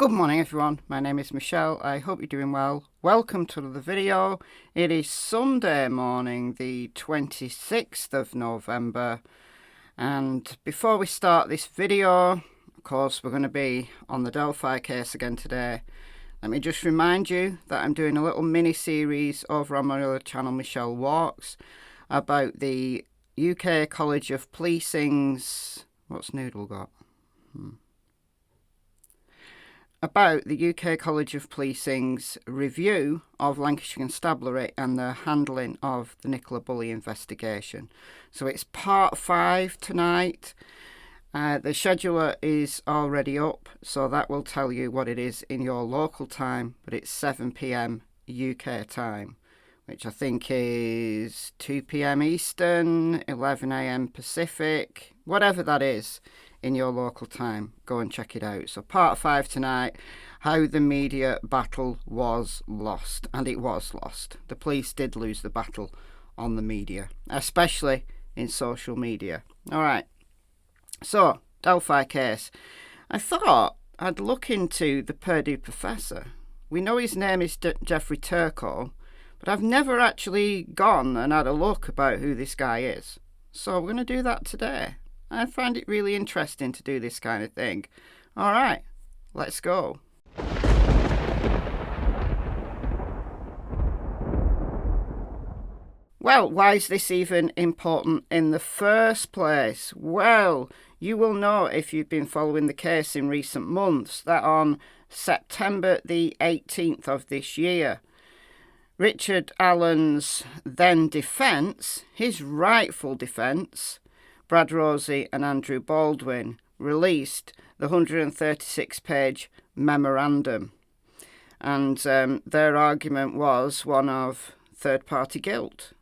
Good morning everyone, my name is Michelle, I hope you're doing well. Welcome to another video. It is Sunday morning, the 26th of November, and before we start this video, of course we're going to be on the Delphi case again today. Let me just remind you that I'm doing a little mini series over on my other channel, Michelle Walks, about the UK College of Policing's... what's Noodle got? About the UK College of Policing's review of Lancashire Constabulary and the handling of the Nicola Bulley investigation. So it's part 5 tonight. The scheduler is already up, so that will tell you what it is in your local time, but it's 7 PM UK time, which I think is 2 PM Eastern, 11 AM Pacific, whatever that is in your local time. Go and check it out. So part 5 tonight, how the media battle was lost. And it was lost. The police did lose the battle on the media, especially in social media. Alright, so Delphi case. I thought I'd look into the Purdue Professor. We know his name is Jeffrey Turco, but I've never actually gone and had a look about who this guy is. So we're going to do that today. I find it really interesting to do this kind of thing. Alright, let's go. Well, why is this even important in the first place? Well, you will know if you've been following the case in recent months that on September the 18th of this year, Richard Allen's then defence, his rightful defence, Brad Rosie and Andrew Baldwin, released the 136-page memorandum. And their argument was one of third-party guilt.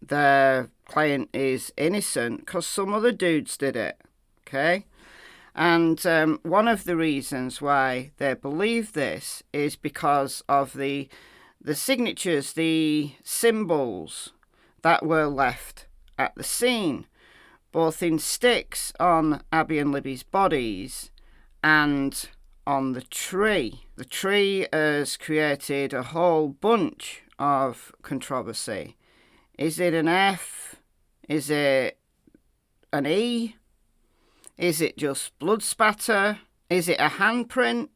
Their client is innocent because some other dudes did it, okay? And one of the reasons why they believe this is because of the signatures, the symbols that were left at the scene, both in sticks on Abby and Libby's bodies and on the tree. The tree has created a whole bunch of controversy. Is it an F? Is it an E? Is it just blood spatter? Is it a handprint?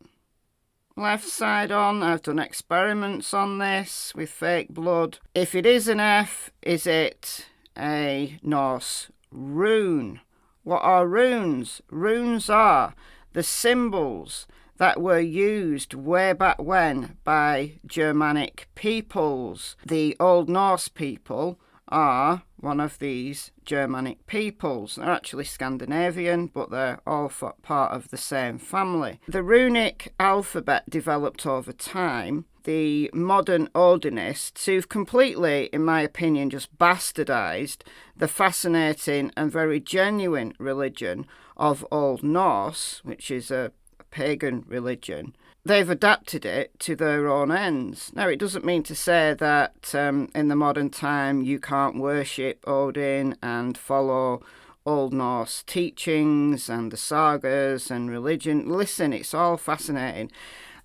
Left side on. I've done experiments on this with fake blood. If it is an F, is it a Norse rune? What are runes? Runes are the symbols that were used way back when by Germanic peoples. The Old Norse people are one of these Germanic peoples. They're actually Scandinavian, but they're all part of the same family. The runic alphabet developed over time. The modern odinists, who've completely, in my opinion, just bastardised the fascinating and very genuine religion of Old Norse, which is a pagan religion, they've adapted it to their own ends. Now, it doesn't mean to say that in the modern time you can't worship Odin and follow Old Norse teachings and the sagas and religion. Listen, it's all fascinating.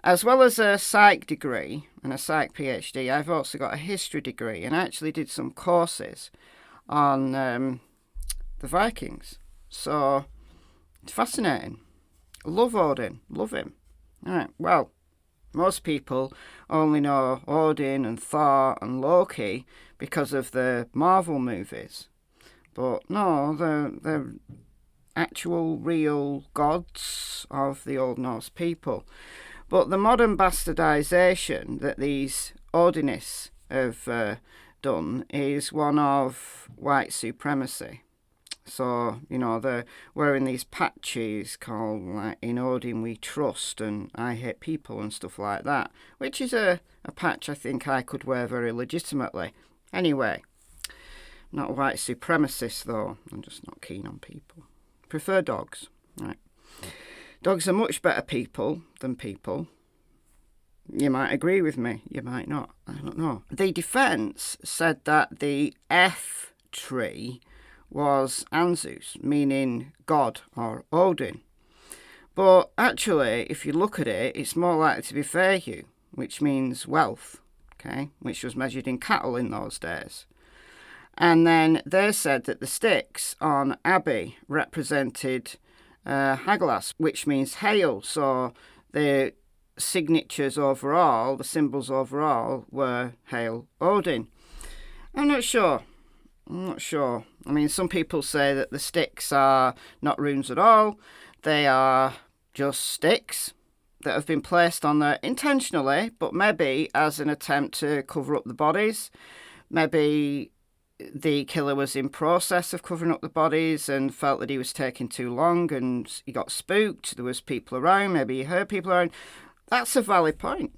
As well as a psych degree and a psych PhD, I've also got a history degree, and I actually did some courses on the Vikings. So, it's fascinating. Love Odin. Love him. Alright, well, most people only know Odin and Thor and Loki because of the Marvel movies. But no, they're actual, real gods of the Old Norse people. But the modern bastardisation that these odinists have done is one of white supremacy. So, you know, they're wearing these patches called, like, "In Odin We Trust" and "I Hate People" and stuff like that, which is a patch I think I could wear very legitimately. Anyway, not a white supremacist though, I'm just not keen on people. Prefer dogs, right? Dogs are much better people than people. You might agree with me, you might not, I don't know. The defence said that the F tree was Anzus, meaning God or Odin. But actually, if you look at it, it's more likely to be fehu, which means wealth, okay, which was measured in cattle in those days. And then they said that the sticks on Abbey represented Haglas, which means hail. So the signatures overall, the symbols overall, were Hail Odin. I'm not sure. I mean, some people say that the sticks are not runes at all. They are just sticks that have been placed on there intentionally, but maybe as an attempt to cover up the bodies. Maybe the killer was in process of covering up the bodies and felt that he was taking too long and he got spooked. There was people around. Maybe he heard people around. That's a valid point.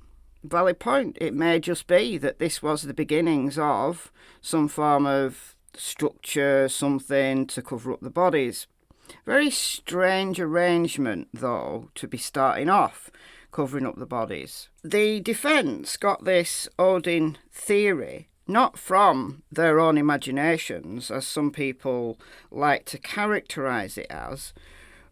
It may just be that this was the beginnings of some form of structure, something to cover up the bodies. Very strange arrangement, though, to be starting off covering up the bodies. The defence got this Odin theory not from their own imaginations, as some people like to characterise it as,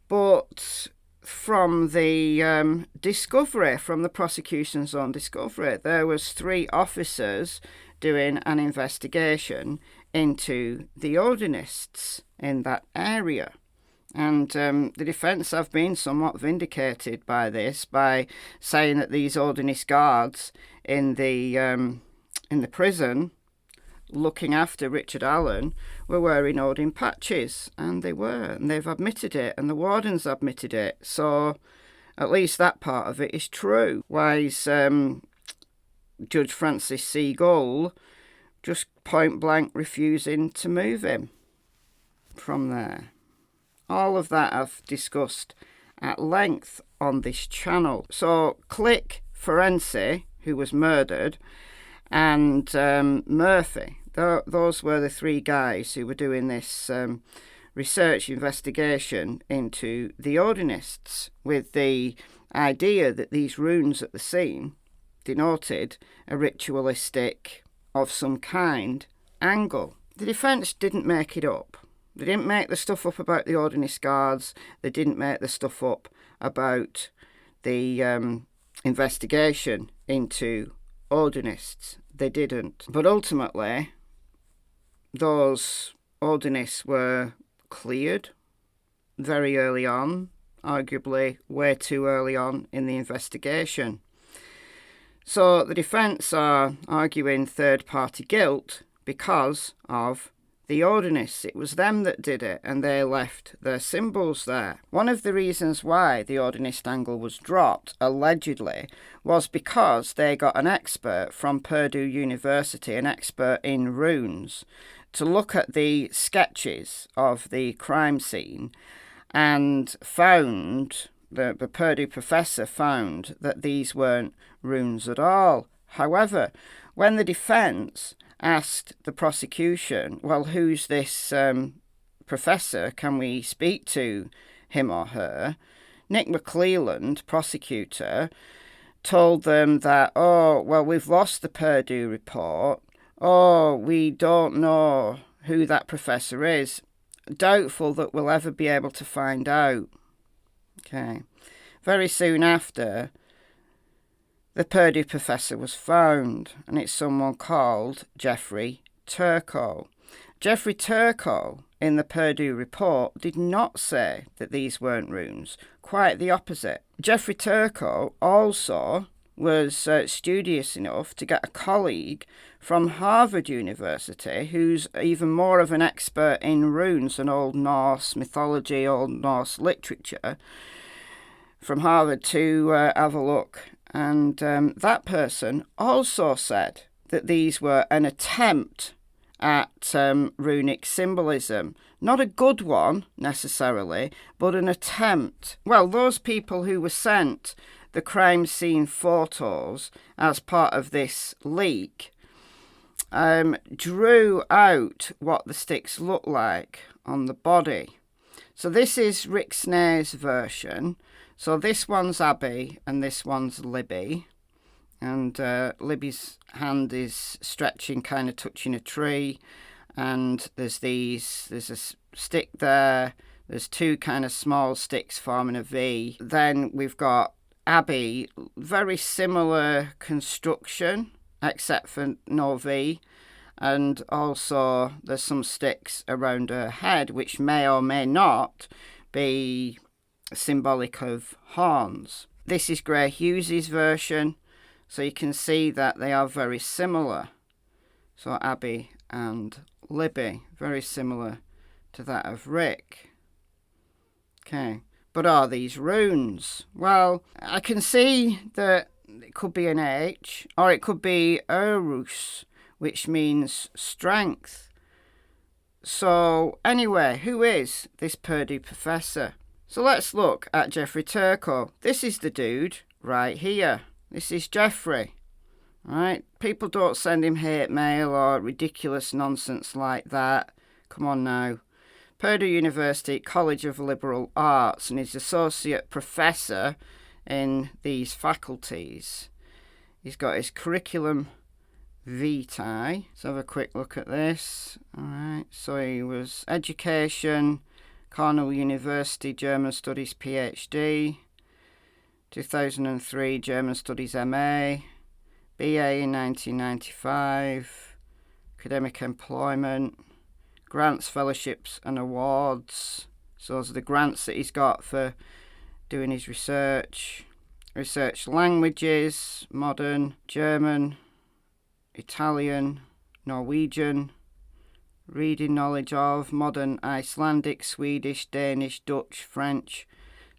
but from the discovery, from the prosecution's own discovery. There was 3 officers doing an investigation into the odinists in that area. And the defence have been somewhat vindicated by this, by saying that these odinist guards in the prison looking after Richard Allen were wearing Odin patches, and they were, and they've admitted it, and the wardens admitted it. So at least that part of it is true. Why is Judge Francis C. Gull just point blank refusing to move him from there? All of that I've discussed at length on this channel. So Click Forense, who was murdered, and Murphy, those were the 3 guys who were doing this research investigation into the Odinists, with the idea that these runes at the scene denoted a ritualistic of some kind angle. The defence didn't make it up. They didn't make the stuff up about the Odinist guards. They didn't make the stuff up about the investigation into Odinists. They didn't. But ultimately, those Odinists were cleared very early on, arguably way too early on in the investigation. So the defence are arguing third-party guilt because of the Odinists. It was them that did it, and they left their symbols there. One of the reasons why the Odinist angle was dropped, allegedly, was because they got an expert from Purdue University, an expert in runes, to look at the sketches of the crime scene, and found, the Purdue professor found, that these weren't runes at all. However, when the defence asked the prosecution, well, who's this professor? Can we speak to him or her? Nick McClelland, prosecutor, told them that, oh, well, we've lost the Purdue report. Oh, we don't know who that professor is. Doubtful that we'll ever be able to find out. Okay. Very soon after, the Purdue professor was found, and it's someone called Jeffrey Turco. Jeffrey Turco, in the Purdue report, did not say that these weren't runes. Quite the opposite. Jeffrey Turco also was studious enough to get a colleague from Harvard University, who's even more of an expert in runes and Old Norse mythology, Old Norse literature, from Harvard to have a look. And that person also said that these were an attempt at runic symbolism. Not a good one, necessarily, but an attempt. Well, those people who were sent the crime scene photos as part of this leak drew out what the sticks look like on the body. So this is Rick Snare's version. So this one's Abby and this one's Libby. And Libby's hand is stretching, kind of touching a tree. And there's a stick there. There's two kind of small sticks forming a V. Then we've got Abby, very similar construction, except for no V. And also there's some sticks around her head, which may or may not be symbolic of horns. This is Gray Hughes's version, so you can see that they are very similar. So Abby and Libby, very similar to that of Rick. Okay, but are these runes? Well, I can see that it could be an H, or it could be Urus, which means strength. So anyway, who is this Purdue Professor? So let's look at Jeffrey Turco. This is the dude right here. This is Jeffrey. Right? People don't send him hate mail or ridiculous nonsense like that. Come on now. Purdue University College of Liberal Arts, and he's associate professor in these faculties. He's got his curriculum vitae. Let's have a quick look at this. All right. So he was education, Cornell University German Studies PhD, 2003 German Studies MA, BA in 1995, academic employment, grants, fellowships and awards. So those are the grants that he's got for doing his research. Research languages, modern, German, Italian, Norwegian, reading knowledge of modern Icelandic, Swedish, Danish, Dutch, French,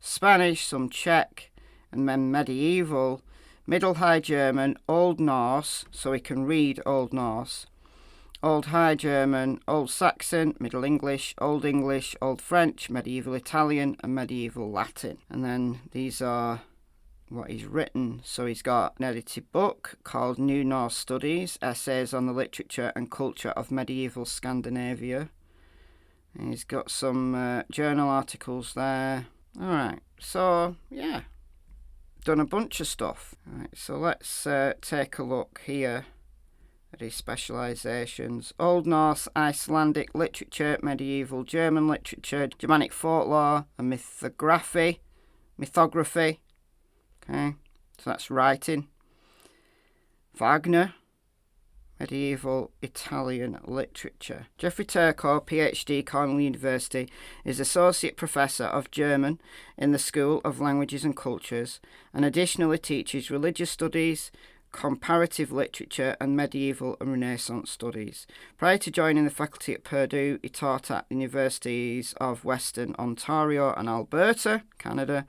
Spanish, some Czech, and then medieval, Middle High German, Old Norse, so he can read Old Norse, Old High German, Old Saxon, Middle English, Old French, Medieval Italian, and Medieval Latin. And then these are what he's written. So he's got an edited book called New Norse Studies, Essays on the Literature and Culture of Medieval Scandinavia. And he's got some journal articles there. All right, so yeah, done a bunch of stuff. All right, so let's take a look here at his specialisations. Old Norse, Icelandic literature, medieval German literature, Germanic folklore and mythography. Okay, so that's writing. Wagner, medieval Italian literature. Jeffrey Turco, PhD, Cornell University, is Associate Professor of German in the School of Languages and Cultures, and additionally teaches religious studies, comparative literature and medieval and Renaissance studies. Prior to joining the faculty at Purdue, he taught at the universities of Western Ontario and Alberta, Canada,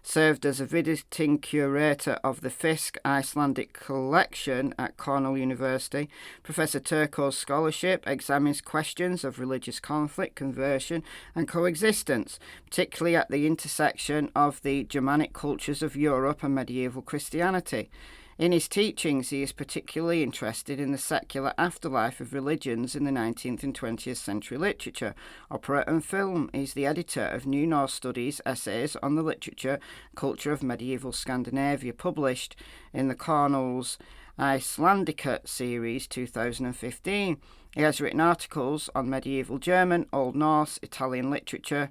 served as a visiting curator of the Fisk Icelandic Collection at Cornell University. Professor Turco's scholarship examines questions of religious conflict, conversion and coexistence, particularly at the intersection of the Germanic cultures of Europe and medieval Christianity. In his teachings, he is particularly interested in the secular afterlife of religions in the 19th and 20th century literature, opera and film. He is the editor of New Norse Studies, Essays on the Literature and Culture of Medieval Scandinavia, published in the Cornell's Icelandica series 2015. He has written articles on medieval German, Old Norse, Italian literature,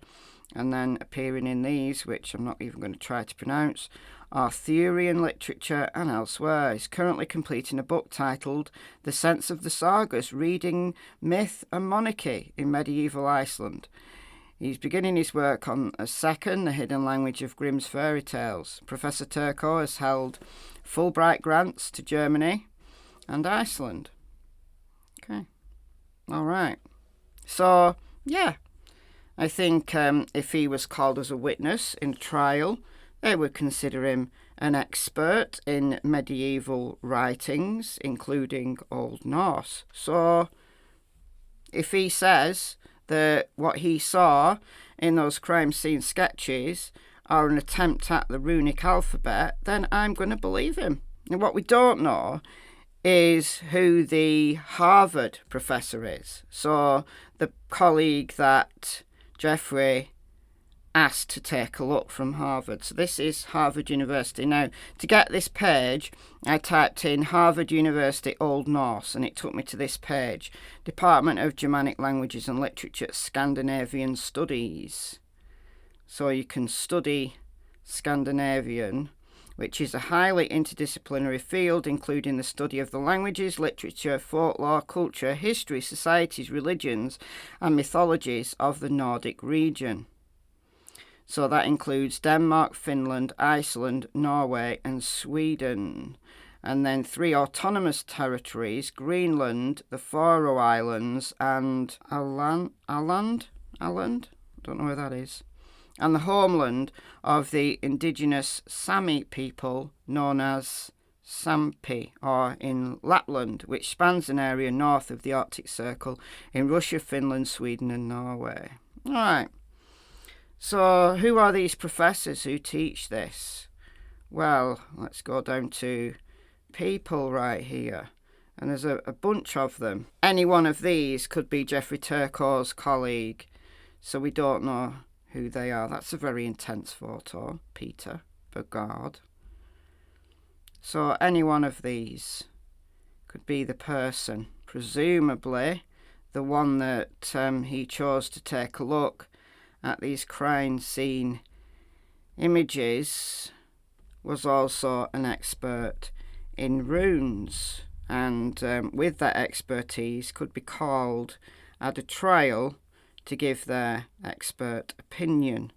and then appearing in these, which I'm not even going to try to pronounce, Arthurian literature and elsewhere. He's currently completing a book titled The Sense of the Sagas, Reading Myth and Monarchy in Medieval Iceland. He's beginning his work on a second, The Hidden Language of Grimm's Fairy Tales. Professor Turco has held Fulbright grants to Germany and Iceland. Okay. All right. So, yeah. I think if he was called as a witness in a trial, they would consider him an expert in medieval writings, including Old Norse. So, if he says that what he saw in those crime scene sketches are an attempt at the runic alphabet, then I'm going to believe him. And what we don't know is who the Harvard professor is. So, the colleague that Jeffrey asked to take a look from Harvard. So this is Harvard University. Now, to get this page, I typed in Harvard University Old Norse, and it took me to this page. Department of Germanic Languages and Literature, Scandinavian Studies. So you can study Scandinavian, which is a highly interdisciplinary field including the study of the languages, literature, folklore, culture, history, societies, religions and mythologies of the Nordic region. So that includes Denmark, Finland, Iceland, Norway and Sweden. And then 3 autonomous territories, Greenland, the Faroe Islands and Åland? Don't know where that is. And the homeland of the indigenous Sami people known as Sampi, or in Lapland, which spans an area north of the Arctic Circle in Russia, Finland, Sweden and Norway. All right. So who are these professors who teach this? Well, let's go down to people right here. And there's a bunch of them. Any one of these could be Jeffrey Turcot's colleague. So we don't know who they are. That's a very intense photo, Peter Bergard. So any one of these could be the person, presumably the one that he chose to take a look at these crime scene images was also an expert in runes, and with that expertise could be called at a trial to give their expert opinion.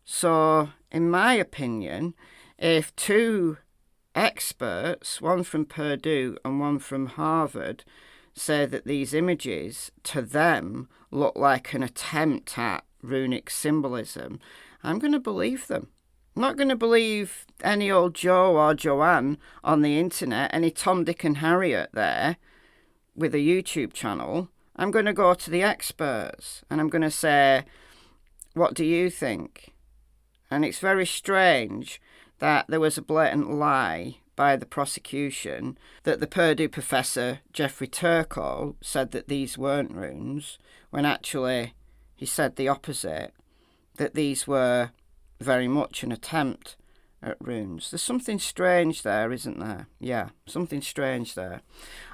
So, in my opinion, if 2 experts, one from Purdue and one from Harvard, say that these images to them look like an attempt at runic symbolism, I'm going to believe them. I'm not going to believe any old Joe or Joanne on the internet, any Tom, Dick and Harriet there with a YouTube channel. I'm going to go to the experts and I'm going to say, what do you think? And it's very strange that there was a blatant lie by the prosecution that the Purdue Professor, Jeffrey Turcot, said that these weren't runes, when actually he said the opposite, that these were very much an attempt at runes. There's something strange there, isn't there? Yeah, something strange there.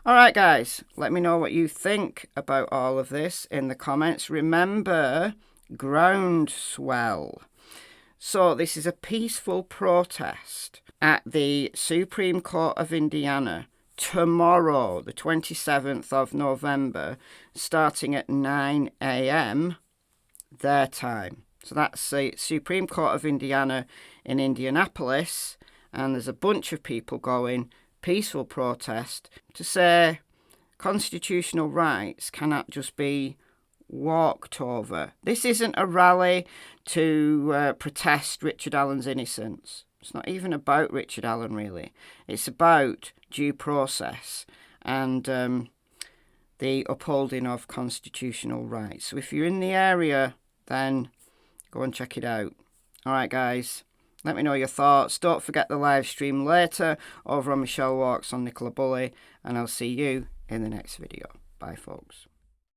All right, guys, let me know what you think about all of this in the comments. Remember, groundswell. So this is a peaceful protest at the Supreme Court of Indiana tomorrow, the 27th of November, starting at 9 a.m. their time. So that's the Supreme Court of Indiana in Indianapolis, and there's a bunch of people going, peaceful protest, to say constitutional rights cannot just be walked over. This isn't a rally to protest Richard Allen's innocence. It's not even about Richard Allen, really. It's about due process and the upholding of constitutional rights. So if you're in the area, then go and check it out. All right, guys, let me know your thoughts. Don't forget the live stream later over on Michelle Walks on Nicola Bully, and I'll see you in the next video. Bye, folks.